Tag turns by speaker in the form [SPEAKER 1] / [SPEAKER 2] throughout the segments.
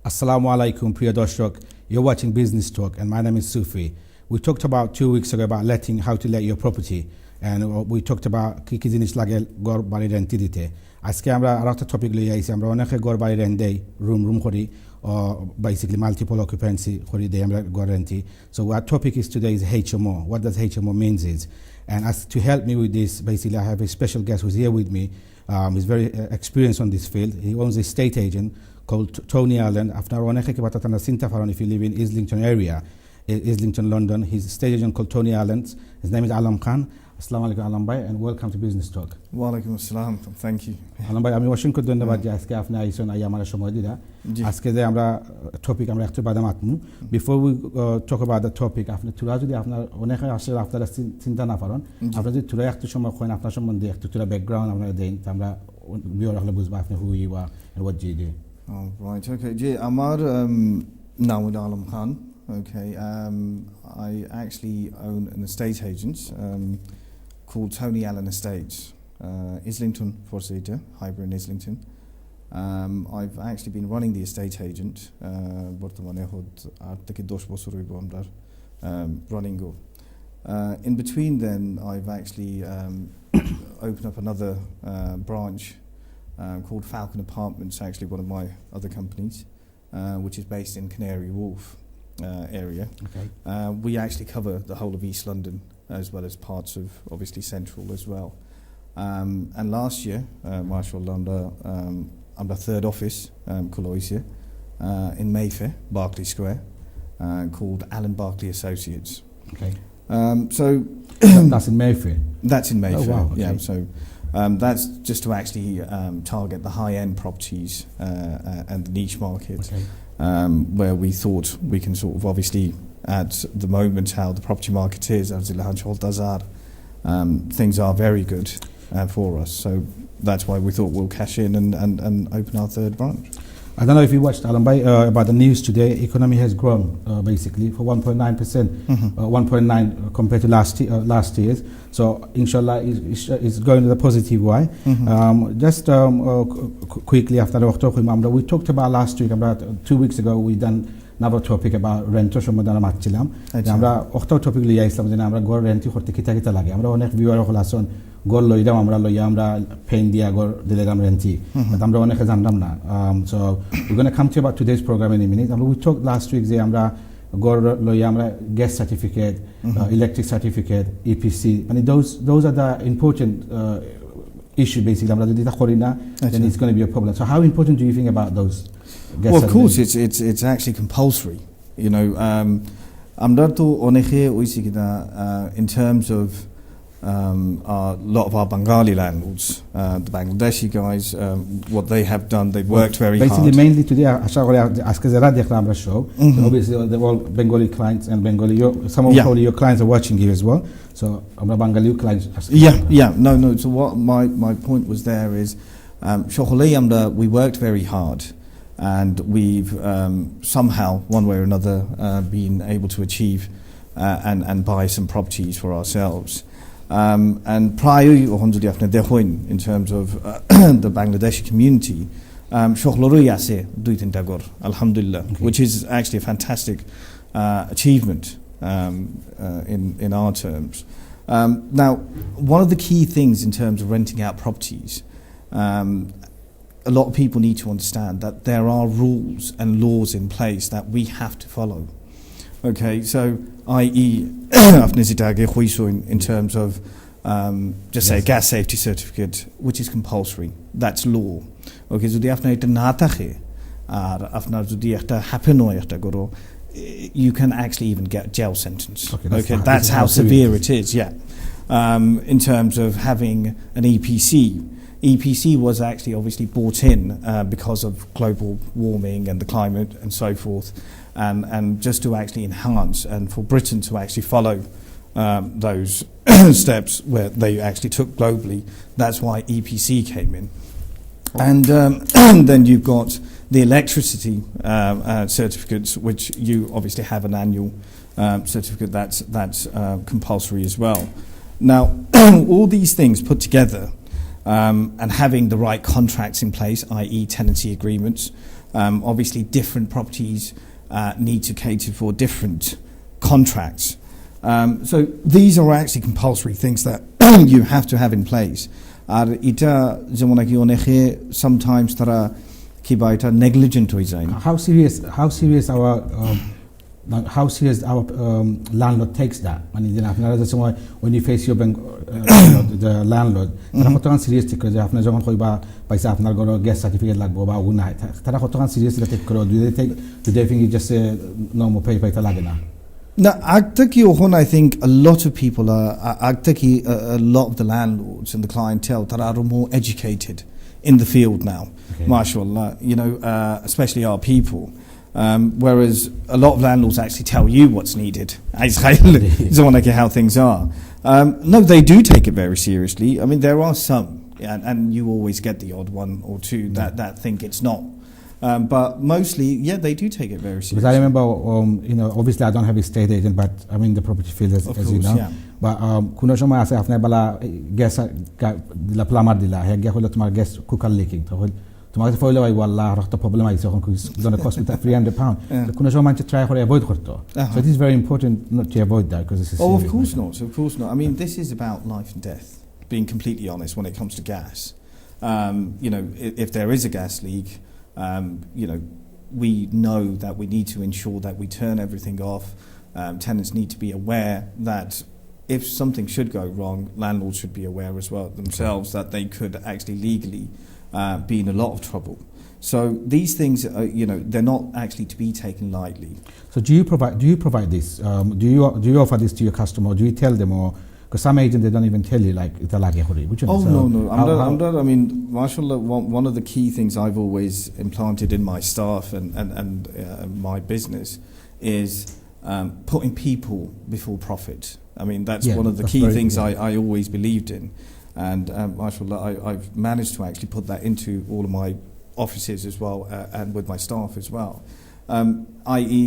[SPEAKER 1] Assalamu alaikum, Priya Doshok. You're watching Business Talk, and my name is Sufi. We talked about 2 weeks ago about how to let your property, and we talked about kiki jinish lage gor bari renti dite. Aske আমরা আরেকটা topic লই আইছি আমরা অনেকে ঘর বাড়ি rent দেই room করি basically multiple occupancy করি দেই আমরা ঘর রেন্টি. So our topic is today is HMO. What does HMO means is, and as to help me with this, basically I have a special guest who's here with me. He's very experienced on this field. He owns a estate agent called Tony Allen. After অনেকে কি বাতাতানা চিন্তা ফারন if you live in Islington area, Islington, London. He's a estate agent called Tony Allen. His name is Alam Khan. Assalamu alaikum Alam bhai, and welcome to Business Talk.
[SPEAKER 2] Wa alaikum assalam. Thank you.
[SPEAKER 1] Alam bhai, আমি অসংখ্য ধন্যবাদ যে আজকে আপনি আইছেন আমার সময় দিলা। আজকে যে আমরা টপিক আমরা একটু বাদে মাতমু। Before we talk about the topic, আপনি তুলা যদি আপনার অনেক আসলে আপনারা চিন্তা না পারেন, আপনি যদি তুলা একটু সময় করেন আপনার সম্বন্ধে একটু তুলা ব্যাকগ্রাউন্ড আমরা দেন, আমরা বিও রাখলে বুঝবা আপনি who you are and what you do.
[SPEAKER 2] Oh, right. Okay. জি আমার নাম হলো Alam Khan. Okay. I actually own an estate agent called Tony Allen Estates, Islington, Forsita, Highbury in Islington. I've actually been running the estate agent. বর্তমানে আট থেকে 10 বছর হইব আমরা running go. In between then, I've actually opened up another branch called Falcon Apartments, actually one of my other companies, which is based in Canary Wharf area.
[SPEAKER 1] Okay.
[SPEAKER 2] We actually cover the whole of East London as well as parts of obviously Central as well. And last year, mashallah, I'm the third office, Coloisia, in Mayfair, Berkeley Square, called Allen Barclay Associates.
[SPEAKER 1] Okay.
[SPEAKER 2] So
[SPEAKER 1] that's in Mayfair.
[SPEAKER 2] That's in Mayfair.
[SPEAKER 1] Oh, wow. Okay.
[SPEAKER 2] Yeah. So that's just to actually target the high-end properties and the niche market,
[SPEAKER 1] Okay.
[SPEAKER 2] Where we thought we can sort of obviously at the moment how the property market is, things are very good for us. So that's why we thought we'll cash in and open our third branch.
[SPEAKER 1] I don't know if you watched Alam bhai about the news today. Economy has grown basically for 1.9%, 1.9 compared to last year's. So inshallah it's going in a positive way. Just quickly after we talked about last week, about 2 weeks ago we done another topic about rent সম্বন্ধে মাতছিলাম যে আমরা অক্টাও topic লইয়া ইসলাম যে আমরা ঘর রেন্টি করতে কিতা কিতা লাগে আমরা অনেক ভিউয়ার হল আসন ঘর লইলাম আমরা লইয়া আমরা পেইন দিয়া ঘর দিলাম রেন্টি বাট আমরা অনেকে জানতাম না so we're going to come to about today's program in a minute. We talked last week যে আমরা ঘর লইয়া আমরা gas certificate electric certificate EPC মানে those are the important issue basically আমরা যদি তা করি না then it's going to be a problem. So how important do you think about those?
[SPEAKER 2] Well, of course, it's actually compulsory. You know, আমরা তো অনেকে ওইছি কিনা in terms of a lot of our Bengali landlords, the Bangladeshi guys, what they have done, they've worked very
[SPEAKER 1] basically
[SPEAKER 2] hard.
[SPEAKER 1] Mainly today aske zara dekhla amra show, obviously they're all Bengali clients and Bengali some of your clients are watching you as well, so amra Bengali clients
[SPEAKER 2] no so what my point was there is shokholi amra we worked very hard and we've somehow one way or another been able to achieve and buy some properties for ourselves. And prior in terms of the Bangladeshi community, alhamdulillah, which is actually a fantastic achievement in our terms. Now, one of the key things in terms of renting out properties, a lot of people need to understand that there are rules and laws in place that we have to follow. Okay, so i.e. in terms of just say gas safety certificate, which is compulsory. That's law. Okay, so you can actually even get a jail sentence. Okay, that's how severe it is. Yeah, in terms of having an EPC. EPC was actually obviously brought in because of global warming and the climate and so forth, and just to actually enhance and for Britain to actually follow those steps where they actually took globally. That's why EPC came in. And then you've got the electricity certificates, which you obviously have an annual certificate that's compulsory as well. Now, all these things put together and having the right contracts in place, i.e. tenancy agreements, Obviously, different properties need to cater for different contracts. So these are actually compulsory things that you have to have in place. Sometimes negligent
[SPEAKER 1] how serious our landlord takes that when you face your bank the landlord তারা serious take করে যে আপনি যখন কইবা পয়সা আপনার ঘর gas certificate লাগবে বা ও নাই তারা কত seriously take করে do they think it just normal pay পাইতা লাগে না
[SPEAKER 2] Now, I think a lot of people are, a lot of the landlords and the clientele that are more educated in the field now, mashallah, especially our people. Whereas a lot of landlords actually tell you what's needed. How things are. No, they do take it very seriously. I mean, there are some, and you always get the odd one or two that think it's not. But mostly, they do take it very seriously.
[SPEAKER 1] Because I remember, obviously I don't have a estate agent, but I'm in the property field as
[SPEAKER 2] course,
[SPEAKER 1] you know.
[SPEAKER 2] Yeah.
[SPEAKER 1] But kuno সময় আছে আপনি bala gas দিলা plumber দিলা হে গিয়া হলো তোমার gas cooker leaking তখন তোমার কাছে ফইলে ভাইবো আল্লাহ একটা প্রবলেম আইছে এখন gonna cost me £300 kuno সময় মানুষ try করে avoid করতো so it is very important not to avoid that because this is
[SPEAKER 2] of course not. I mean, this is about life and death, being completely honest when it comes to gas. If there is a gas leak, we know that we need to ensure that we turn everything off. Tenants need to be aware that if something should go wrong, landlords should be aware as well themselves that they could actually legally be in a lot of trouble. So these things, they're not actually to be taken lightly.
[SPEAKER 1] So do you provide this? Do you offer this to your customer? Or do you tell them or? Because some agents, they don't even tell you, like, it's a lage khori.
[SPEAKER 2] No. I'm not. I mean, mashallah, one of the key things I've always implanted in my staff and my business is putting people before profit. I mean, that's one of the key things I always believed in. And mashallah, I've managed to actually put that into all of my offices as well and with my staff as well. I.e.,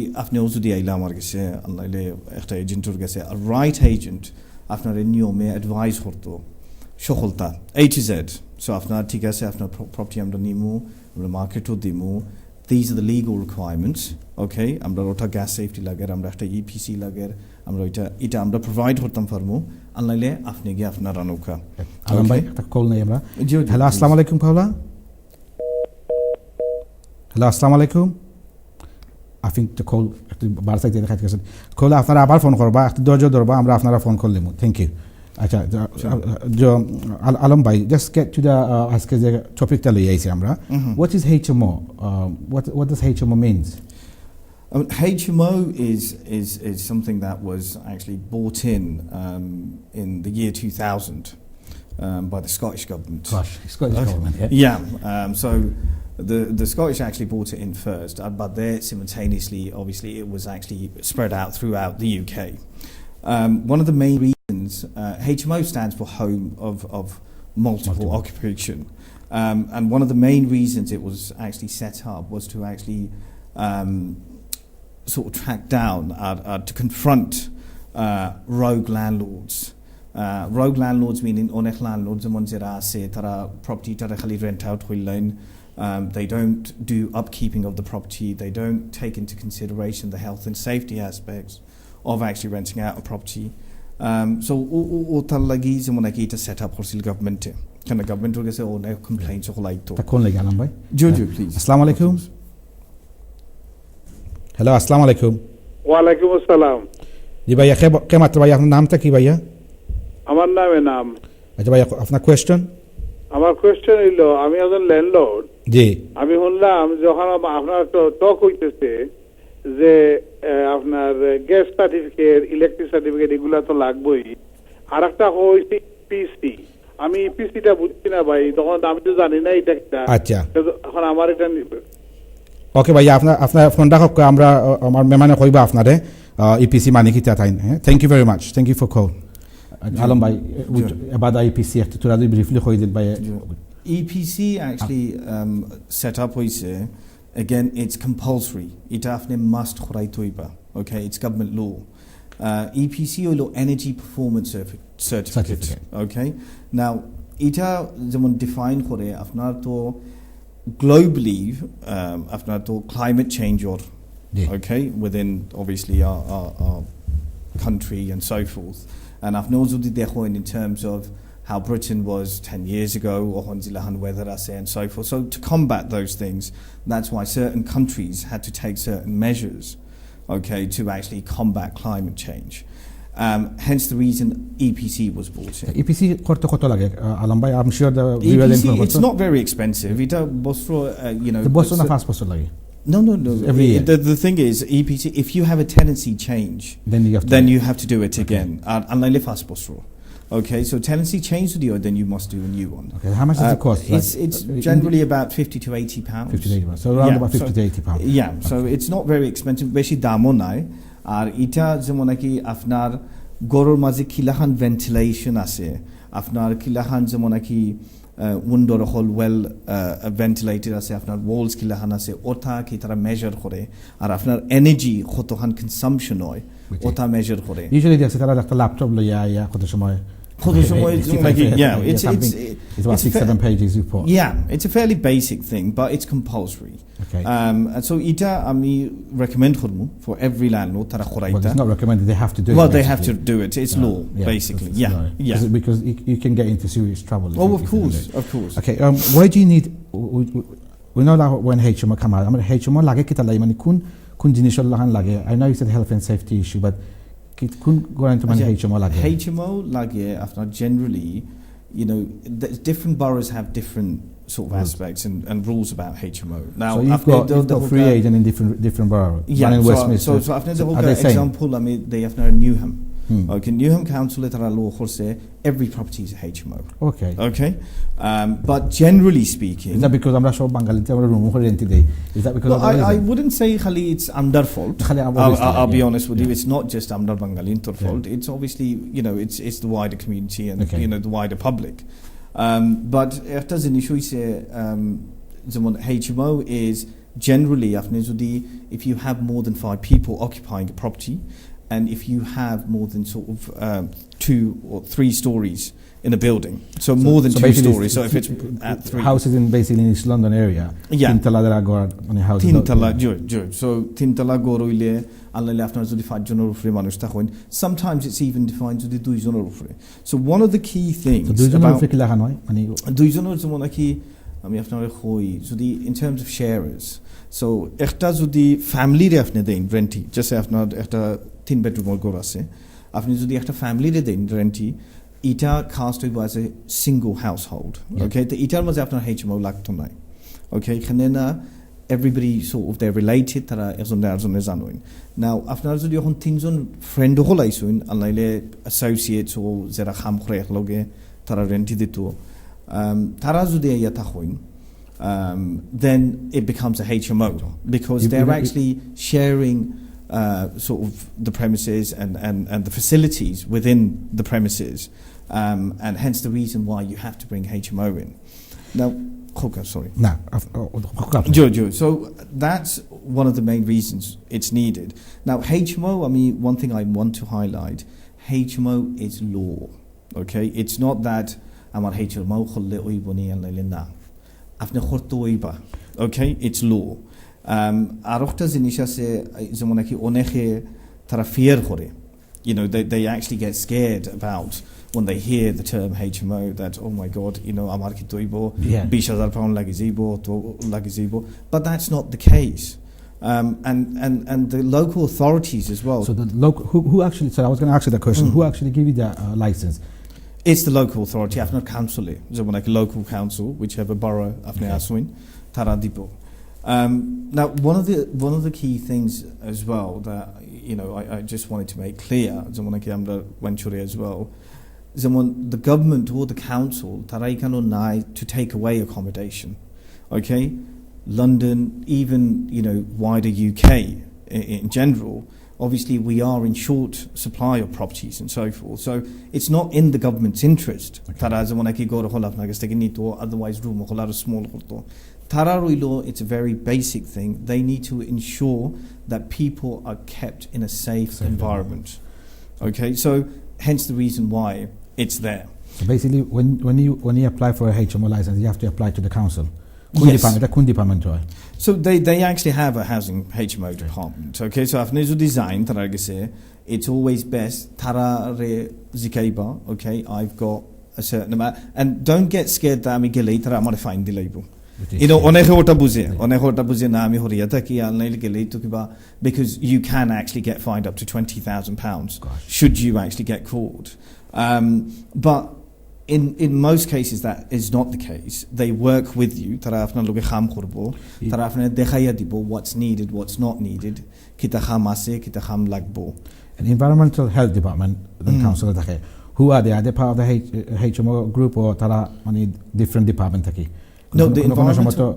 [SPEAKER 2] a right agent আপনার নিয়মে advice করতো সকলটা A to Z. So আপনার ঠিক আছে আপনার property আমরা নিমু আমরা মার্কেটও দিমু these are the legal requirements, okay? আমরা ওটা গ্যাস সেফটি লাগে আমরা একটা EPC লাগে আমরা এটা আমরা প্রোভাইড করতাম পারমু আনলাইলে আপনি গিয়ে আপনার রানুকা
[SPEAKER 1] আলম ভাই একটা কল নেই আমরা হ্যালো আসসালামু আলাইকুম পাওলা হ্যালো আসসালামু আলাইকুম I think the call বারসাই দিয়ে দেখাতে গেছেন কল আপনারা আবার ফোন করবা একটু ধৈর্য ধরবা আমরা আপনারা ফোন করলেম থ্যাংক ইউ আচ্ছা আলম ভাই জাস্ট গেট টু দ্য আজকে যে টপিকটা লই আইছি আমরা what is HMO what does HMO means
[SPEAKER 2] HMO is something that was actually brought in the year 2000 by the Scottish government.
[SPEAKER 1] Scottish government,
[SPEAKER 2] so the Scottish actually brought it in first, but there simultaneously, obviously, it was actually spread out throughout the UK. One of the main reasons, HMO stands for Home of Multiple Occupation, and one of the main reasons it was actually set up was to actually sort of track down, to confront rogue landlords. Rogue landlords meaning onek landlords and ones that say tara property tara khali rent out hoilein. They don't do upkeeping of the property. They don't take into consideration the health and safety aspects of actually renting out a property. So all talagi zemonaki to set up horsil government. Can the government will say no complaints or like to?
[SPEAKER 1] Takon lagi alam bhai.
[SPEAKER 2] Jojo, please.
[SPEAKER 1] Assalamu alaikum. Hello, assalamu alaikum.
[SPEAKER 3] Wa alaikum assalam.
[SPEAKER 1] जी भैया क्या मतलब भैया अपना नाम था कि भैया
[SPEAKER 3] আমার নাম
[SPEAKER 1] अच्छा भैया अपना क्वेश्चन
[SPEAKER 3] আমার কোশ্চেন হইলো আমি একজন ল্যান্ডলর্ড
[SPEAKER 1] জি
[SPEAKER 3] আমি শুনলাম যখন আপনার টক হইতেছে যে আপনার গ্যাস সার্টিফিকেট ইলেকট্রিক সার্টিফিকেট এগুলা তো লাগবেই আর একটা হইছে পিসি আমি পিসিটা বুঝছি না ভাই তখন আমি তো জানি না এটা কিটা
[SPEAKER 1] আচ্ছা
[SPEAKER 3] এখন আমার এটা
[SPEAKER 1] ওকে ভাইয়া আপনার ফোনটা হোক আমরা আমার মেহমানে কইবা আপনারে ইপিসি মানে কিটা তাই thank you very much thank you for call Alam bhai, about the EPC, to briefly quoted by
[SPEAKER 2] EPC actually set up again. It's compulsory. It must okay, it's government law. EPC or energy performance certificate. Okay. Now, ita যেমন define করে আপনার তো globally, after climate change or within obviously our country and so forth, and I've noticed in terms of how Britain was 10 years ago, or weather and so forth. So to combat those things, that's why certain countries had to take certain measures, to actually combat climate change. Hence the reason EPC was brought in.
[SPEAKER 1] EPC I'm sure the
[SPEAKER 2] EPC, it's not very expensive. The
[SPEAKER 1] Boston fast lagi.
[SPEAKER 2] No.
[SPEAKER 1] Every year.
[SPEAKER 2] The thing is, EPC, if you have a tenancy change, then you have to do it again. Okay, so tenancy change with you, then you must do a new one.
[SPEAKER 1] Okay, how much does it cost?
[SPEAKER 2] It's generally about £50 to £80.
[SPEAKER 1] 50 to 80 pounds. So around about 50 to 80 pounds.
[SPEAKER 2] Yeah, so it's not very expensive. Beshi damo nai. Ar ita zemonaki afnar goror mazi kilahan ventilation ase. Afnar kilahan zemonaki window hole well ventilated ase. Afnar walls kilahan ase. Ota ki tara measure kore. Ar afnar energy khotohan consumption hoy. Ota measure kore.
[SPEAKER 1] Usually there's a laptop lo ya khoto shomoy.
[SPEAKER 2] It's
[SPEAKER 1] about 6-7 pages report.
[SPEAKER 2] Yeah, it's a fairly basic thing, but it's compulsory.
[SPEAKER 1] Okay.
[SPEAKER 2] And so ita ami recommend for every landlord.
[SPEAKER 1] Well, it's not recommended; they have to do it.
[SPEAKER 2] Well, they have to do it. It's law, basically. Yeah.
[SPEAKER 1] Because you can get into serious trouble.
[SPEAKER 2] Oh, of course.
[SPEAKER 1] Okay. Why do you need? We know that when HMO come out, HMO lage kita layman kun jinishol lahan lage. I know you said health and safety issue, but go into HMO lage.
[SPEAKER 2] HMO lage after generally, different boroughs have different sort of aspects and rules about HMO. Now,
[SPEAKER 1] so you've got free agent in different boroughs.
[SPEAKER 2] Yeah.
[SPEAKER 1] One in Westminster.
[SPEAKER 2] So after the whole example, they have now Newham. Okay, Newham Council law every property is a HMO. Okay. But generally speaking,
[SPEAKER 1] is that because I'm not sure Bangalore room today? Is that because
[SPEAKER 2] I wouldn't say Khali it's under fault. I'll be honest with you, it's not just under Bangalore fault. It's obviously it's the wider community and the wider public. But after the issue HMO is generally if you have more than 5 people occupying a property, and if you have more than sort of 2 or 3 stories in a building, so more than 2 stories. So if it's at 3
[SPEAKER 1] houses in basically in East London area, Tintala
[SPEAKER 2] so Tintala Goroile, sometimes it's even defined to the 2 So one of the key things about in terms of sharers, so the family renti, just after 3 bedroom gorase, after the family renti, ita cast as a single household. Okay, the ita was after HMO lactonai. Okay, Kanena, everybody sort of they're related. Tara now after the friend associates or zera loge tara renti ditu. Then it becomes a HMO because they're actually sharing sort of the premises and the facilities within the premises, and hence the reason why you have to bring HMO in. Now, Jojo. So that's one of the main reasons it's needed. Now, HMO, one thing I want to highlight, HMO is law. Okay, it's not that আমার HMO খুললে ওইবনি আনলাইলে না আপনি করতে ওইবা okay it's law আর একটা জিনিস আছে যেমন নাকি অনেকে তারা ফিয়ার করে they actually get scared about when they hear the term HMO that oh my god আমার কি তৈব 20000 pound লাগি যাইবো but that's not the case. And the local authorities as well.
[SPEAKER 1] So the local who actually I was going to ask you that question. Who actually give you the license?
[SPEAKER 2] It's the local authority, Afnar Council, like a local council, whichever borough Afnar Aswin, Taradipo. Now, one of the key things as well that I just wanted to make clear, as well, the government or the council to take away accommodation, okay. London, even wider UK in general. Obviously, we are in short supply of properties and so forth. So it's not in the government's interest. Otherwise, small. It's a very basic thing. They need to ensure that people are kept in a safe environment. Okay, so hence the reason why it's there.
[SPEAKER 1] So basically, when you apply for a HMO license, you have to apply to the council. কোন department হয়?
[SPEAKER 2] So they actually have a housing HMO department. Okay, so after the design, it's always best. Tara re zikaiba. Okay, I've got a certain amount, and don't get scared that I'm tara modifying the label. You know, onehota buze na ami horiyata ki alnail gelay to kiba, because you can actually get fined up to £20,000 should you actually get caught. But in most cases that is not the case. They work with you. Tarafna loge kham khurbo. Tarafna dekhaya dibo what's needed, what's not needed. Kita kham ase, kita kham lagbo.
[SPEAKER 1] An environmental health department, the council dakhe. Who are they? Are they part of the HMO group or tara mani different department taki?
[SPEAKER 2] No, the environmental.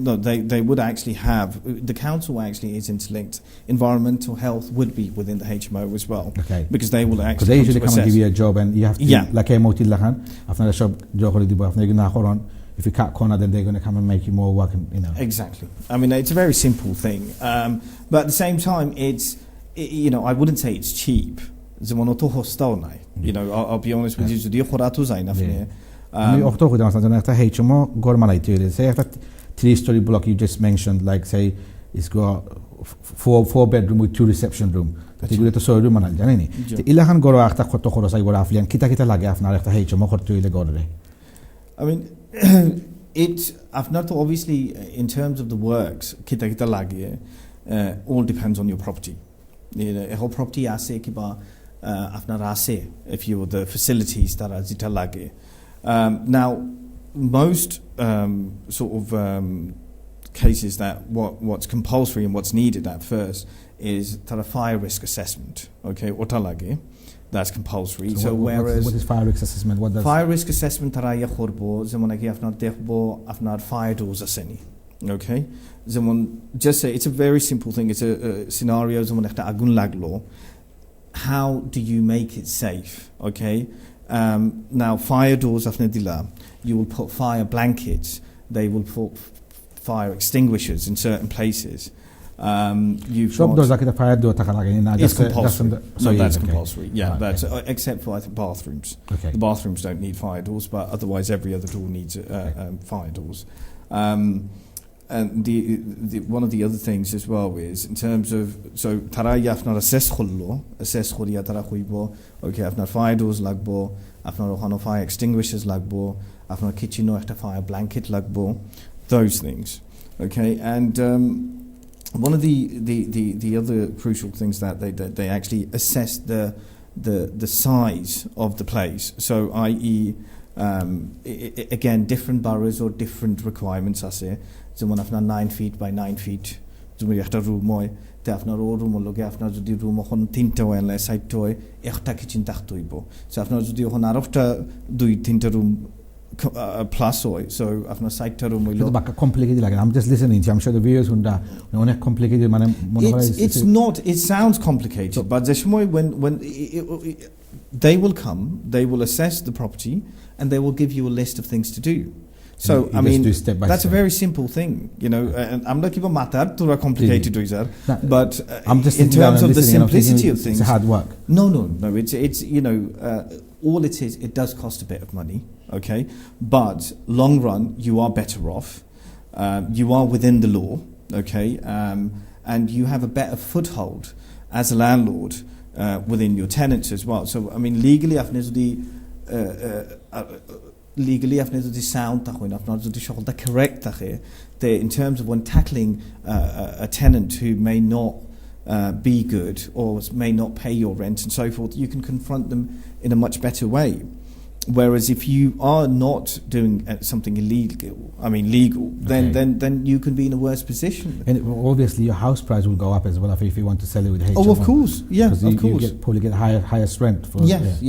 [SPEAKER 2] No, they would actually have. The council actually is interlinked. Environmental health would be within the HMO as well.
[SPEAKER 1] Okay.
[SPEAKER 2] Because they will actually.
[SPEAKER 1] Because they usually come and give you a job, and you have to. Like a moti lahan. After the shop, job dibo. After you na koron. If you cut corner, then they're going to come and make you more work. You know.
[SPEAKER 2] Exactly. I mean, it's a very simple thing, but at the same time, you know, I wouldn't say it's cheap. You know, I'll be honest with you.
[SPEAKER 1] আমি octo কইতাম আসলে একটা HMO গড় মানাইতে হইলে say একটা 3-story block you just mentioned, like say it's got four bedroom with 2 reception room, এগুলো তো 6 room Manal জানেনি তো ইলাখান গড় একটা কত খরচ আই গড় আফলিয়ান কিতা লাগে আপনার একটা HMO করতে হইলে গড়রে?
[SPEAKER 2] I mean I've not obviously in terms of the works kita lage all depends on your property. You know, a whole property ase kiba afnar ase if you the facilities that are zita lage. Now, most sort of cases that what's compulsory and what's needed at first is a fire risk assessment. Okay, otalage, that's compulsory. So whereas
[SPEAKER 1] what is fire risk assessment? What does
[SPEAKER 2] fire risk assessment taraya khorbo zemonaki afnar dekhbo afnar fire doors aseni. Okay, zemon just say it's a very simple thing. It's a scenario zemon ekta agun laglo. How do you make it safe? Okay. Now, fire doors, you will put fire blankets. They will put fire extinguishers in certain places.
[SPEAKER 1] Shop doors like the fire door.
[SPEAKER 2] It's compulsory. That's compulsory. Yeah, that's except for I think bathrooms.
[SPEAKER 1] Okay.
[SPEAKER 2] The bathrooms don't need fire doors, but otherwise every other door needs fire doors. And one of the other things as well is in terms of tara yafnar assess khuriya tara khuibo okay afnar fire doors lagbo afnar ohano fire extinguishers lagbo afnar kitchen no ekta fire blanket lagbo, those things. Okay, and one of the other crucial things that they actually assess the size of the place. So i.e. Again, different boroughs or different requirements I say. So one after 9 feet by 9 feet. So we have to room moy. Te after room or look after the room on tinta and side toy. Ekta kitchen tachtoibo. So after the on after do tinta room plus oil. So after side room we look.
[SPEAKER 1] It's complicated. Like I'm just listening. I'm sure the viewers who are complicated.
[SPEAKER 2] It's not. It sounds complicated, but the when they will come, they will assess the property, and they will give you a list of things to do. So I mean, that's a very simple thing, you know. And I'm not even matter to a complicated reason, but
[SPEAKER 1] I'm just
[SPEAKER 2] in terms of the simplicity of things,
[SPEAKER 1] it's hard work.
[SPEAKER 2] No. It's you know, all it is. It does cost a bit of money, okay, but long run, you are better off. You are within the law, okay, and you have a better foothold as a landlord within your tenants as well. So I mean, legally, after the sound the correct in terms of when tackling a tenant who may not be good or may not pay your rent and so forth, you can confront them in a much better way. Whereas if you are not doing something legal, then you can be in a worse position.
[SPEAKER 1] And obviously your house price will go up as well if you want to sell it with HMO.
[SPEAKER 2] Oh, of course, yeah, of course.
[SPEAKER 1] You probably get higher strength.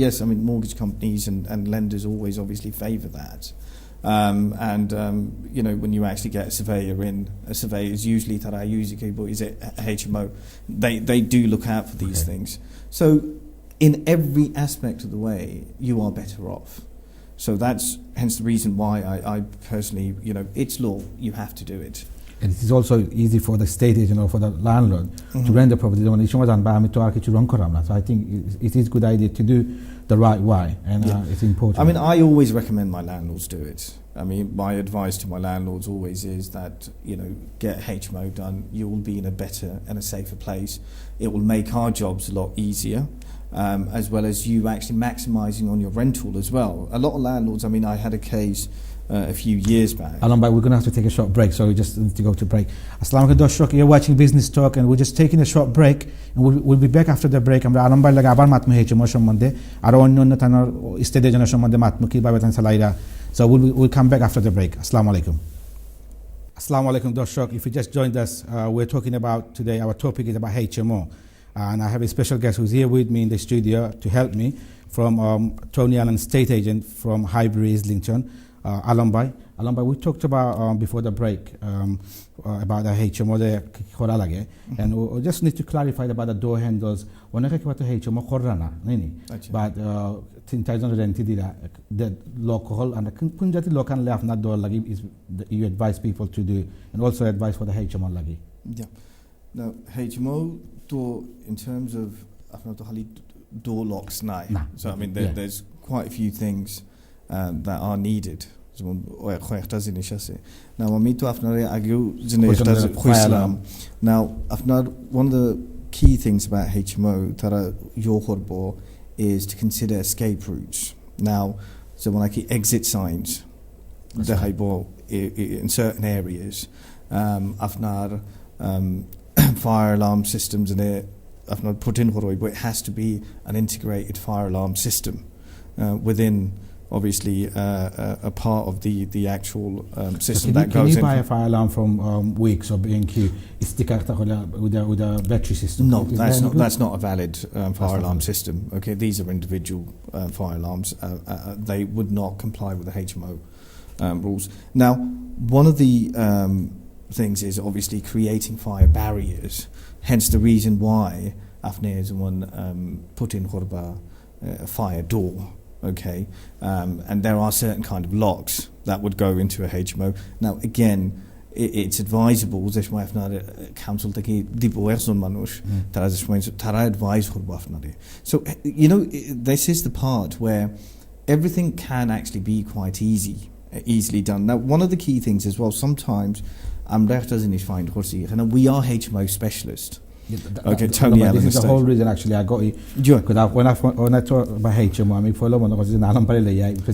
[SPEAKER 2] Yes. I mean, mortgage companies and lenders always obviously favour that. You know, when you actually get a surveyor in, a surveyor is usually is it HMO. They do look out for these things. So in every aspect of the way, you are better off. So that's hence the reason why I personally, you know, it's law, you have to do it.
[SPEAKER 1] And it is also easy for the state agent or for the landlord to rent the property. So I think it is a good idea to do the right way, and it's important.
[SPEAKER 2] I mean, I always recommend my landlords do it. I mean, my advice to my landlords always is that, get HMO done. You will be in a better and a safer place. It will make our jobs a lot easier, as well as you actually maximising on your rental as well. A lot of landlords, I mean, I had a case a few years back.
[SPEAKER 1] Alam bhai, we're going to have to take a short break, so we just need to go to break. Assalamu alaikum darshok, you're watching Business Talk, and we're just taking a short break, and we'll be back after the break. আমরা আলম ভাই লাগা আবার মাতমু HMO সম্বন্ধে আর অন্য থানার state agent সম্বন্ধে মাতমু কিভাবে তান সালাইরা. So we'll come back after the break. Assalamu alaikum. Assalamu alaikum darshok. If you just joined us, we're talking about today, our topic is about HMO. And I have a special guest who's here with me in the studio to help me from Tony Allen, state agent from Highbury, Islington. Alam bhai, we talked about before the break about the HMO and we just need to clarify about the door handles. When I talk about the HMO, but 10,000 rented the local and the Punjati local left not door lagi is you advise people to do, and also advice for the HMO lagi.
[SPEAKER 2] Yeah. Now HMO door in terms of door locks now. So I mean there's quite a few things that are needed. Now, one of the key things about HMO is to consider escape routes. Now, so when I keep exit signs, in certain areas, fire alarm systems in it. I've not put in but it has to be an integrated fire alarm system within, obviously, a part of the actual system that goes in.
[SPEAKER 1] Can you buy a fire alarm from Wix or B&Q? With a battery system?
[SPEAKER 2] No, that's not a valid fire alarm system. Okay, these are individual fire alarms. They would not comply with the HMO rules. Now, one of the things is obviously creating fire barriers. Hence the reason why Afne is one put in a fire door. Okay, and there are certain kind of locks that would go into a HMO. Now, again, it's advisable. Council So this is the part where everything can actually be quite easily done. Now, one of the key things as well. Sometimes we are HMO specialists. Okay, Tony Allen.
[SPEAKER 1] This is the whole reason actually I got you. Because when I talk about HMO, I mean for long because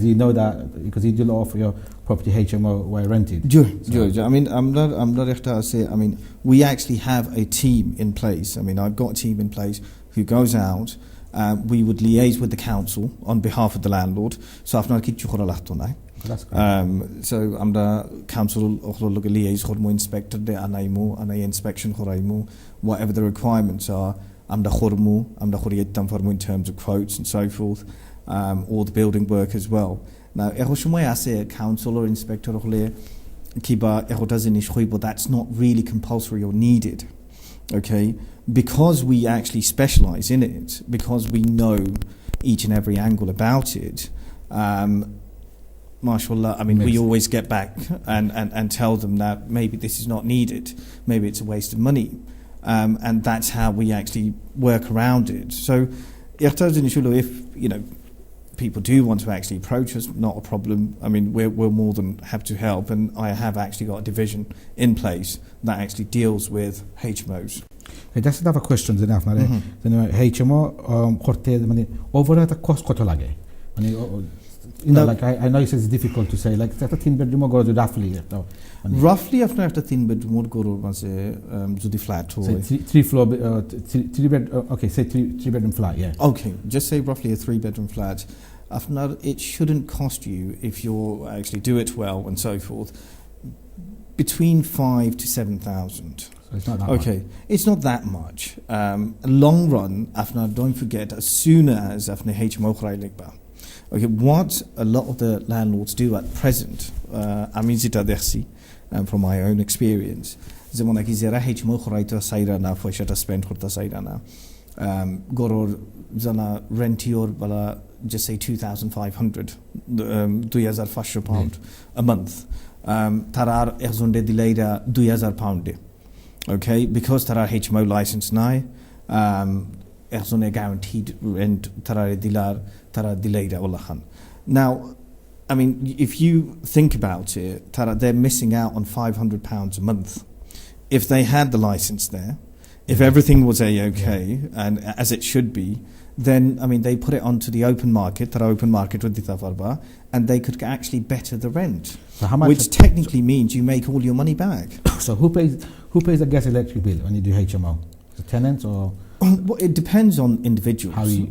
[SPEAKER 1] you know that because you do offer your property HMO where rented.
[SPEAKER 2] I mean, I'm not to say. I mean, we actually have a team in place. I mean, I've got a team in place who goes out. We would liaise with the council on behalf of the landlord. So I've not kept you so I'm the council liaise inspector de anaimu inspection whatever the requirements are. I'm the in terms of quotes and so forth, or the building work as well. Now I say a council or inspector but that's not really compulsory or needed. Okay, because we actually specialise in it, because we know each and every angle about it. Mashallah, I mean, we always get back and tell them that maybe this is not needed, maybe it's a waste of money, and that's how we actually work around it. So, if people do want to actually approach us, not a problem. I mean, we're more than happy to help, and I have actually got a division in place that actually deals with HMOs.
[SPEAKER 1] Okay, that's another question. HMO overall the cost কত লাগে? Like I know it's difficult to say. Like that 3 bedroom or roughly.
[SPEAKER 2] Roughly after 3 bedroom or jodi flat or
[SPEAKER 1] 3 floor 3 bed. Okay, say 3 bedroom flat. Yeah.
[SPEAKER 2] Okay, just say roughly a 3 bedroom flat. After it shouldn't cost you, if you actually do it well and so forth, between 5,000 to 7,000.
[SPEAKER 1] So it's not that
[SPEAKER 2] okay,
[SPEAKER 1] much.
[SPEAKER 2] It's not that much. Long run, after don't forget, as soon as after HMO Khrailekba. Okay, what a lot of the landlords do at present, from my own experience, rentior just say 2,500 £2,500 a month. tarar erzonde dileira 2000 pound. Okay, because tarar HMO license nai, erzone guaranteed rent tarar dilar tarar dileira wallahan. Now, I mean, if you think about it, they're missing out on £500 a month. If they had the license there, if everything was a-okay, and as it should be, then, I mean, they put it onto the open market, and they could actually better the rent,
[SPEAKER 1] so how much
[SPEAKER 2] which technically means you make all your money back.
[SPEAKER 1] So who pays the gas electric bill when you do HMO? The tenants or?
[SPEAKER 2] Well, it depends on individuals. How you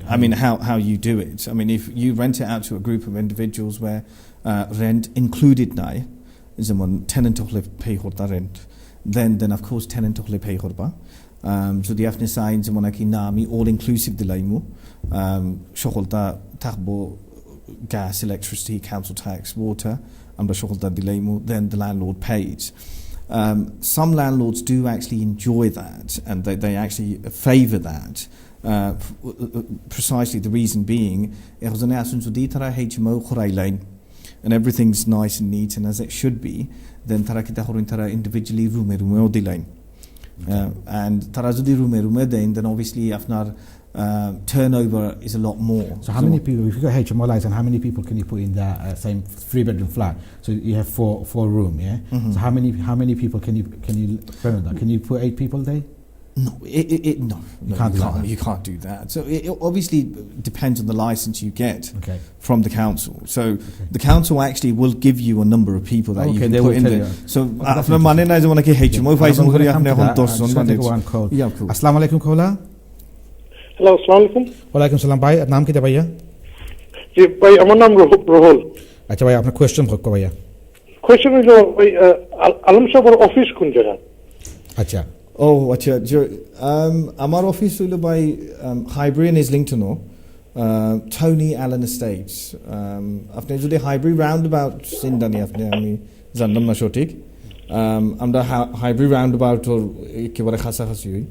[SPEAKER 2] do it. I mean, if you rent it out to a group of individuals where rent included now, is when tenant pay rent, then of course tenant pay horba. So the afne signs monaki nami all inclusive dilaimu. Shoholta tagbo gas, electricity, council tax, water, and shoholta dilaimu, then the landlord pays. Some landlords do actually enjoy that, and they actually favour that. Precisely the reason being, HMO and everything's nice and neat and as it should be, then individually room and then obviously after turnover is a lot more.
[SPEAKER 1] So how many people, if you got HMO license, how many people can you put in that same 3-bedroom flat? So you have four room, yeah. So how many people can you rent that? Can you put 8 people there?
[SPEAKER 2] No, you can't do that. So it obviously depends on the license you get from the council. So the council actually will give you a number of people that you can put in there. So after money, I want to get HMO. If I don't go,
[SPEAKER 1] one call. Yeah, cool. Assalamu alaikum, caller.
[SPEAKER 4] Hello, assalamu alaikum.
[SPEAKER 1] वालेकुम सलाम भाई, नाम क्या भैया?
[SPEAKER 4] जी भाई, हमारा नाम रोहल.
[SPEAKER 1] अच्छा भाई, आपने क्वेश्चन रखो भैया.
[SPEAKER 4] क्वेश्चन है जो भाई आलम साहब और ऑफिस कौन जगह?
[SPEAKER 1] अच्छा.
[SPEAKER 2] Oh, अच्छा जो हमारा ऑफिस हुआ भाई Highbury and Islington Tony Allen Estates. आपने जो दे Highbury roundabout सिंधनी आपने हमें जानना मशोटिक. हमदा Highbury roundabout और के बारे खासा खासी हुई.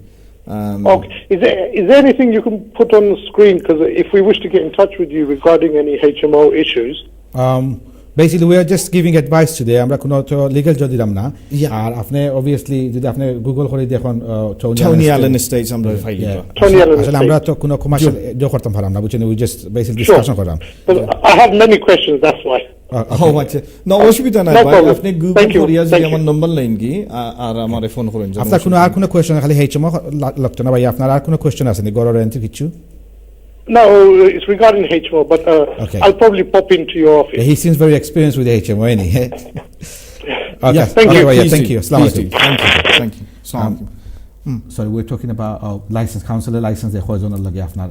[SPEAKER 4] Okay. Is there anything you can put on the screen? Because if we wish to get in touch with you regarding any HMO issues.
[SPEAKER 1] Basically, we are just giving advice today. আমরা কোনো তো legal জদি দাম না। আর আপনি obviously যদি আপনি Google করে দেখুন
[SPEAKER 2] Tony Allen Estates আমরা ফাইল দিব।
[SPEAKER 4] Tony Allen
[SPEAKER 1] আসলে আমরা তো কোনো commercial জো করতাম পারলাম না বুঝছেন, we just basically discussion করলাম।
[SPEAKER 4] I have many questions, that's why.
[SPEAKER 2] আচ্ছা না অসুবিধা নাই ভাই, আপনি Google করিয়া যদি আমার নাম্বার লাইন কি আর আমারে ফোন করেন।
[SPEAKER 1] আপনার কোনো আর কোনো কোশ্চেন খালি HMO লাগতো না ভাই, আপনার আর কোনো কোশ্চেন আছে নি গড় রেন্ট কিছু?
[SPEAKER 4] No, it's regarding HMO, but I'll probably pop into your office.
[SPEAKER 1] Yeah, he seems very experienced with the HMO, isn't he? Okay,
[SPEAKER 4] thank you.
[SPEAKER 1] Thank you. Assalamu alaikum.
[SPEAKER 2] Thank you.
[SPEAKER 1] Sorry, we're talking about license, councillor license. They horizontal lagi afnar.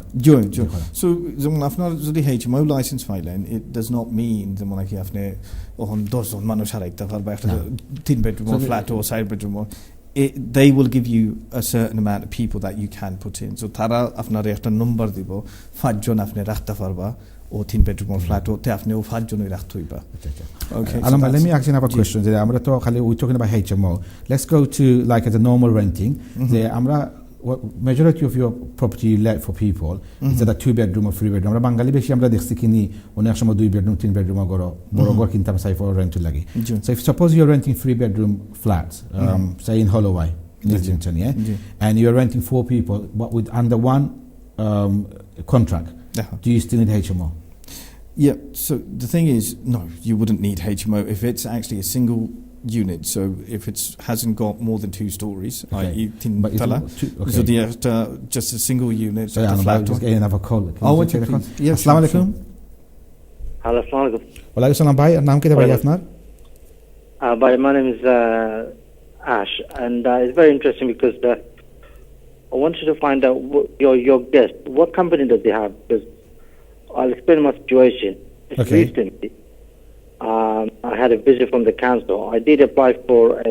[SPEAKER 2] So, zaman afnar jodi HMO license filen, it does not mean zaman ki afne ohon doson manu sharekta karba after 3 bedroom or flat or side bedroom or. They will give you a certain amount of people that you can put in. So tara afna একটা number দিব 5 জন আপনি রাখতে পারবা ও 3 bedroom or flat তে আপনি ও 5 জন রাখতে হইবা. Okay.
[SPEAKER 1] Alam, let me ask you another question. আমরা তো খালি we talking about HMO. Let's go to like as a normal renting. আমরা majority of your property you let for people is that a 2 bedroom or 3 bedroom. আমরা বাঙালি বেশি আমরা দেখছি কিনি অনেক সময় 2 bedroom 3 bedroom ঘর বড় ঘর কিনতাম সাই for rent লাগি. So if suppose you're renting 3 bedroom flats, say in Holloway, in Islington, and you're renting 4 people, but with under one contract, do you still need HMO?
[SPEAKER 2] Yeah, so the thing is, no, you wouldn't need HMO if it's actually a single unit. So if it hasn't got more than 2 stories, i.e. so just a single unit.
[SPEAKER 1] So I'm just getting another call.
[SPEAKER 2] Yes.
[SPEAKER 1] Assalamu alaikum.
[SPEAKER 5] Hello, assalamu alaikum.
[SPEAKER 1] Wa alaikum salam bhai, naam kya bhai apnar?
[SPEAKER 5] My name is Ash, and it's very interesting because I wanted to find out your guest, what company does he have? Because I'll explain my situation. Recently, I had a visit from the council. I did apply for a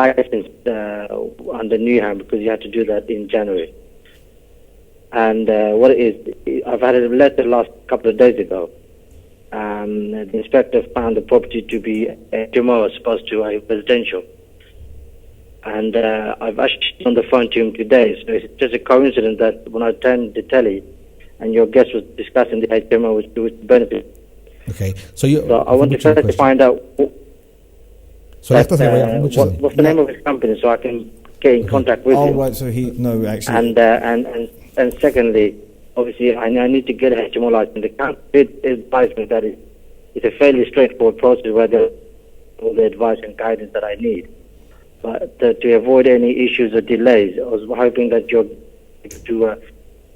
[SPEAKER 5] license under Newham because you had to do that in January. And what it is, I've had a letter last couple of days ago. The inspector found the property to be HMO as opposed to a residential. And I've actually on the phone to him today. So it's just a coincidence that when I turned the telly and your guest was discussing the HMO with benefit.
[SPEAKER 1] Okay,
[SPEAKER 5] so I want to try to find out
[SPEAKER 1] So
[SPEAKER 5] what's the name of his company so I can get in contact with him?
[SPEAKER 2] Oh, right, so actually.
[SPEAKER 5] And secondly, obviously, I need to get a HMO license. The council did advise me that it's a fairly straightforward process where there's all the advice and guidance that I need. But to avoid any issues or delays, I was hoping that you're to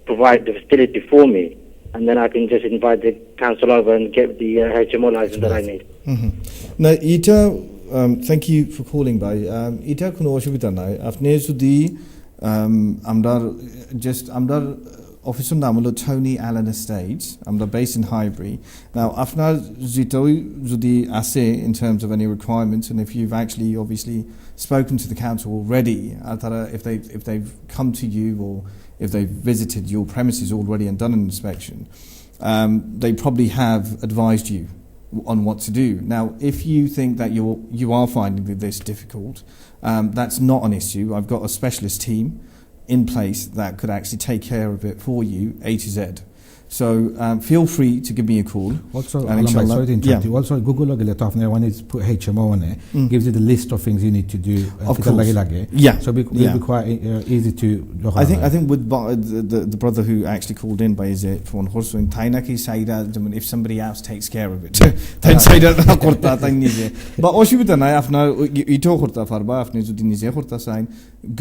[SPEAKER 5] provide the facility for me, and then I can just invite the council over and get the HMO license that I need.
[SPEAKER 2] Now, thank you for calling by. Ita কোনো অসুবিধা নাই আপনি যদি আমরা অফিসের নাম হলো Tony Allen Estates. আমরা based in Highbury. Now, আপনার যদি আসে in terms of any requirements, and if you've actually obviously spoken to the council already, if they've come to you or if they've visited your premises already and done an inspection, they probably have advised you on what to do. Now, if you think that you are finding this difficult, that's not an issue. I've got a specialist team in place that could actually take care of it for you, A to Z. So feel free to give me a call.
[SPEAKER 1] Also, sorry to interrupt you. Also, Google when it's put HMO on it, gives you the list of things you need to do.
[SPEAKER 2] Of course.
[SPEAKER 1] Yeah. So it'll be quite easy to.
[SPEAKER 2] I think with the brother who actually called in by is it for Horso in Tainaki Saida, if somebody else takes care of it, then Saida Korta Tainize. But Oshibita Nayafna, you talk Horta Farba, Afnizudinize Horta sign,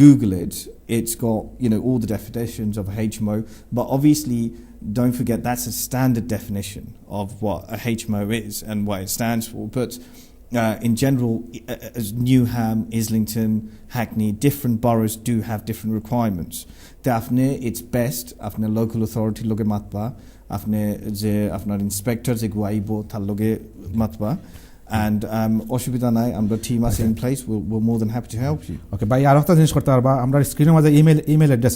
[SPEAKER 2] Google it. It's got all the definitions of a HMO, but obviously don't forget that's a standard definition of what a HMO is and what it stands for. But in general, as Newham, Islington, Hackney, different boroughs do have different requirements. Daphne, it's best after local authority loge matba, after inspectors igwaibo tal loge matba. And অসুবিধা নাই আমরা team আছে in place we're more than happy to help you.
[SPEAKER 1] Okay, ভাই আর একটা জিনিস করতে পারবা আমরা স্ক্রিনের মধ্যে ইমেল অ্যাড্রেস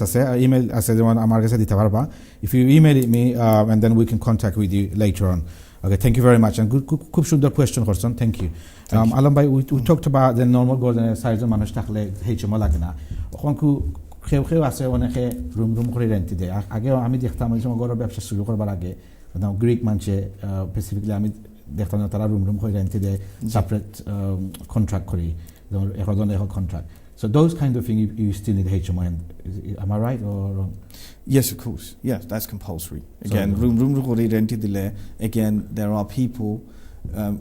[SPEAKER 1] আছে যেমন আমার কাছে দিতে পারবা if you email me and then we can contact with you later on. Okay, thank you very much and খুব সুন্দর কোয়েশ্চন করছেন thank you. আলম ভাই we talked about the normal golden সাইজের মানুষ থাকলে HMO লাগে না এখন কেউ আছে অনেকে রুম করে রেন্ট দেয় আগে আমি দেখতাম এই সময় ঘরের ব্যবসা শুরু করবার আগে গ্রিক মানুষে স্পেসিফিকলি আমি দেখতাম না তারা রুম করে রেন্ট দেয় সেপারেট কন্ট্রাক্ট করি যেমন এখন contract so those kind of things you still need HMO and am I right or wrong?
[SPEAKER 2] Yes, of course. Yes, that's compulsory. Again, room করে রেন্ট দিলে again there are people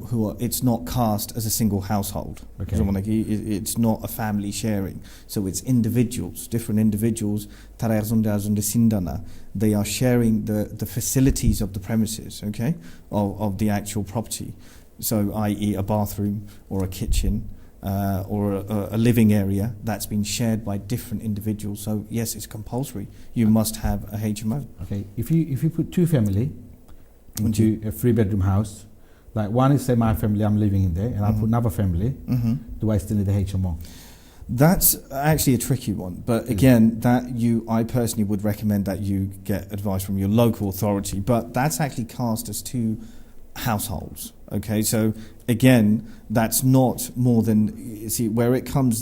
[SPEAKER 2] who are, it's not cast as a single household. Okay. It's not a family sharing. So it's individuals, different individuals. They are sharing the facilities of the premises, okay, of the actual property. So, i.e., a bathroom or a kitchen or a living area that's been shared by different individuals. So, yes, it's compulsory. You must have a HMO.
[SPEAKER 1] Okay. If you put two family into a 3-bedroom house. Like one is say my family, I'm living in there, and I put another family. Do I still need a HMO?
[SPEAKER 2] That's actually a tricky one, but again, I personally would recommend that you get advice from your local authority. But that's actually cast as 2 households. Okay, so again, that's not more than where it comes.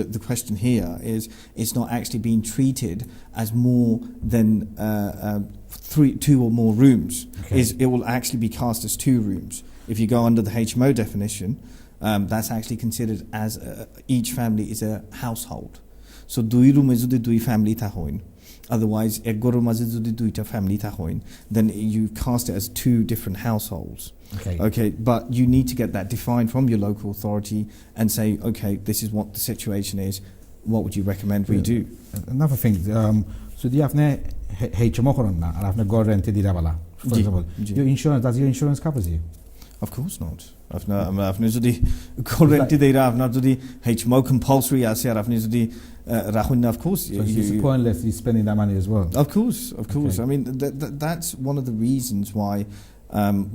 [SPEAKER 2] The question here is it's not actually being treated as more than 2 or more rooms. Okay. It will actually be cast as 2 rooms. If you go under the HMO definition, that's actually considered as each family is a household. So 2 room is the 2 family tahoin. Otherwise, egoro mazid the 2 family tahoin. Then you cast it as 2 different households. Okay, but you need to get that defined from your local authority and say, okay, this is what the situation is. What would you recommend we do?
[SPEAKER 1] Another thing, so do you have HMO koronna and have go rent dira bala? For example, your insurance does your insurance covers you?
[SPEAKER 2] Of course not. আপনি যদি rent দেইরা আপনার যদি HMO compulsory আছে আর আপনি যদি রাখুন না of course
[SPEAKER 1] so it's pointless you spending that money as well.
[SPEAKER 2] Of course. Okay. I mean that's one of the reasons why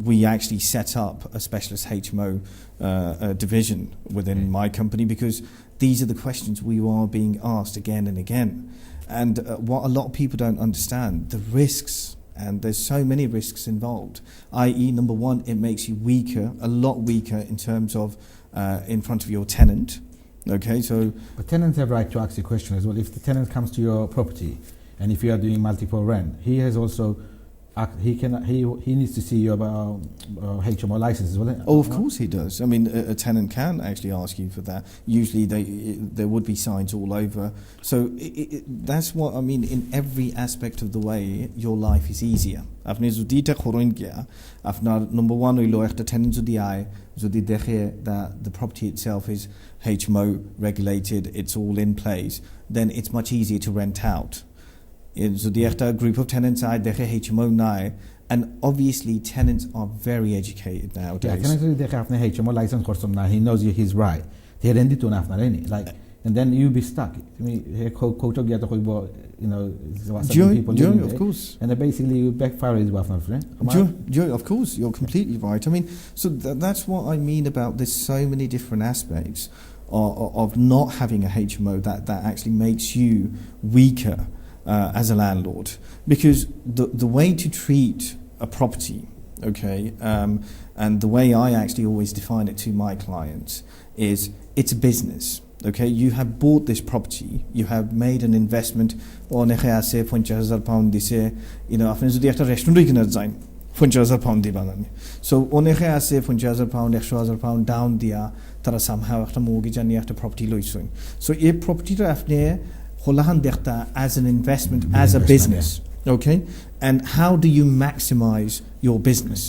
[SPEAKER 2] we actually set up a specialist HMO division within my company because these are the questions we are being asked again and again. And what a lot of people don't understand, the risks. And there's so many risks involved, i.e. number 1, it makes you weaker, a lot weaker in terms of in front of your tenant. Okay, so...
[SPEAKER 1] But tenants have right to ask the question as well. If the tenant comes to your property and if you are doing multiple rent, he has also he needs to see your HMO license as well.
[SPEAKER 2] Oh, of course he does. I mean, a tenant can actually ask you for that. Usually there would be signs all over. So that's what I mean. In every aspect of the way, your life is easier. After zudita khorongia, after number one, we look at the tenant zudi that the property itself is HMO regulated. It's all in place. Then it's much easier to rent out. So the group of tenants I HMO now, and obviously tenants are very educated nowadays.
[SPEAKER 1] Yeah, can I say they HMO license for some now? He knows he's right. He ready to enough like, and then you be stuck. I mean, he people
[SPEAKER 2] of course,
[SPEAKER 1] and then basically you backfire his wife,
[SPEAKER 2] of course, you're completely right. I mean, so that's what I mean about there's so many different aspects of not having a HMO that actually makes you weaker. As a landlord, because the way to treat a property, okay, and the way I actually always define it to my clients is it's a business, okay. You have bought this property, you have made an investment. £50,000 dise, after the একটা restaurant কিনা যায় £50,000 দিবা আমি, so অনেকে আছে £50,000 £100,000 down দিয়া তারা somehow একটা mortgage আনি একটা property লইছেন, so এই propertyটা আপনি as an investment, as a business, okay? And how do you maximize your business?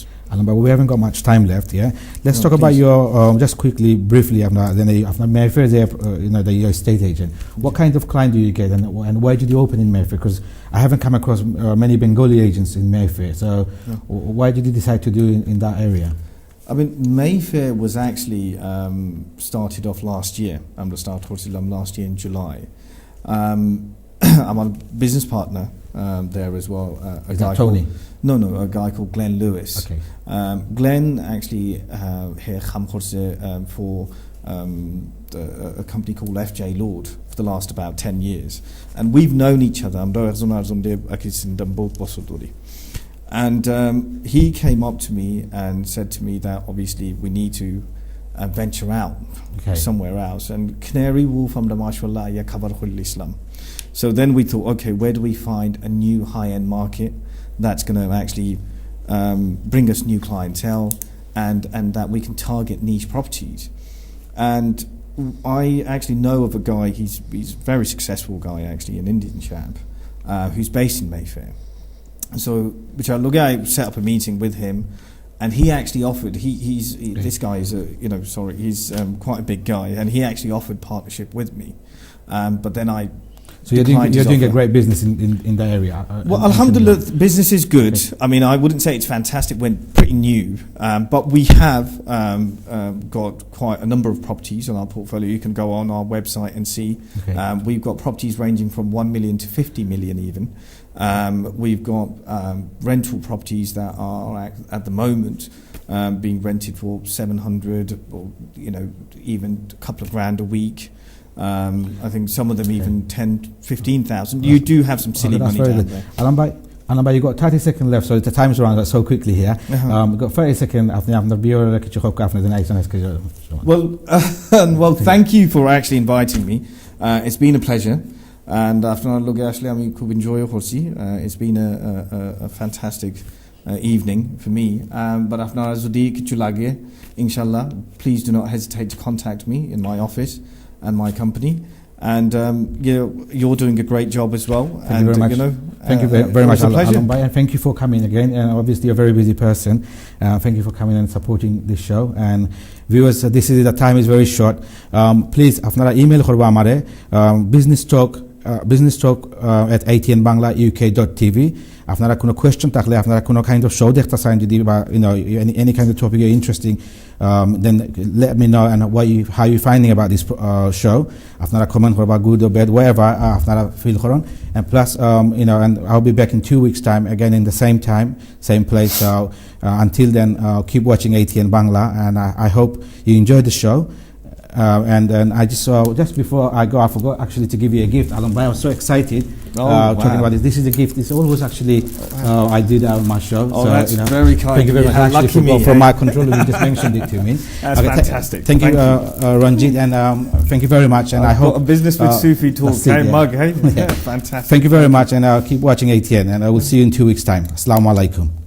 [SPEAKER 1] But we haven't got much time left, yeah? Let's talk about your, just quickly, briefly, after Mayfair, the estate agent. What kind of client do you get, and why did you open in Mayfair? Because I haven't come across many Bengali agents in Mayfair, so why did you decide to do in that area?
[SPEAKER 2] I mean, Mayfair was actually started off last year. Last year in July. I'm a business partner there as well.
[SPEAKER 1] Is that Tony?
[SPEAKER 2] A guy called Glenn Lewis.
[SPEAKER 1] Okay.
[SPEAKER 2] Glenn actually here for a company called FJ Lord for the last about 10 years, and we've known each other. And he came up to me and said to me that obviously we need to venture out somewhere else, and Canary Wolf the mashallah ya khabar khul Islam. So then we thought, okay, where do we find a new high-end market that's going to actually bring us new clientele, and that we can target niche properties. And I actually know of a guy, he's a very successful guy actually, an Indian chap who's based in Mayfair. So which I set up a meeting with him. And he actually offered. This guy is he's quite a big guy, and he actually offered partnership with me. But then I.
[SPEAKER 1] So you're doing a great business in the area.
[SPEAKER 2] Well, alhamdulillah, business is good. I mean, I wouldn't say it's fantastic. We're pretty new, but we have got quite a number of properties on our portfolio. You can go on our website and see. We've got properties ranging from 1 million to 50 million even. We've got rental properties that are at the moment being rented for 700 or even a couple of grand a week. I think some of them even 10, 15,000. You do have some silly money down there.
[SPEAKER 1] Alambai, you've got 30 seconds left, so the time's run so quickly here. We've got 30 seconds after the next.
[SPEAKER 2] Well, thank you for actually inviting me. It's been a pleasure. And after I look actually, I mean, could enjoy it's been a fantastic evening for me. But after Zudi Kichulage, inshallah, please do not hesitate to contact me in my office and my company. And you're doing a great job as well.
[SPEAKER 1] Thank you very much. Thank you very much, Alambai, and thank you for coming again. And obviously, you're a very busy person. Thank you for coming and supporting this show. And viewers, the time is very short. Please, after email business talk at atnbanglauk.tv. আপনারা কোনো question থাকলে আপনারা কোনো kind of show দেখতে চান যদি বা any kind of topic you're interesting, then let me know and how you finding about this show. আপনারা comment করবা good or bad, whatever আপনারা feel করুন. And plus and I'll be back in 2 weeks time again in the same time, same place. So until then, keep watching ATN Bangla, and I hope you enjoyed the show. And I just before I go, I forgot actually to give you a gift, Alan Bhai. I was so excited talking about this. This is a gift. It's always actually I did on my show.
[SPEAKER 2] Oh, so, that's very kind.
[SPEAKER 1] Thank you very much. Actually, for my controller, you just mentioned it to me.
[SPEAKER 2] That's fantastic.
[SPEAKER 1] Thank you, Ranjit, and thank you very much. And I hope
[SPEAKER 2] got a business with Sufi talk. Mug, hey? Yeah, fantastic.
[SPEAKER 1] Thank you very much, and keep watching ATN. And I will see you in 2 weeks' time. Assalamu alaikum.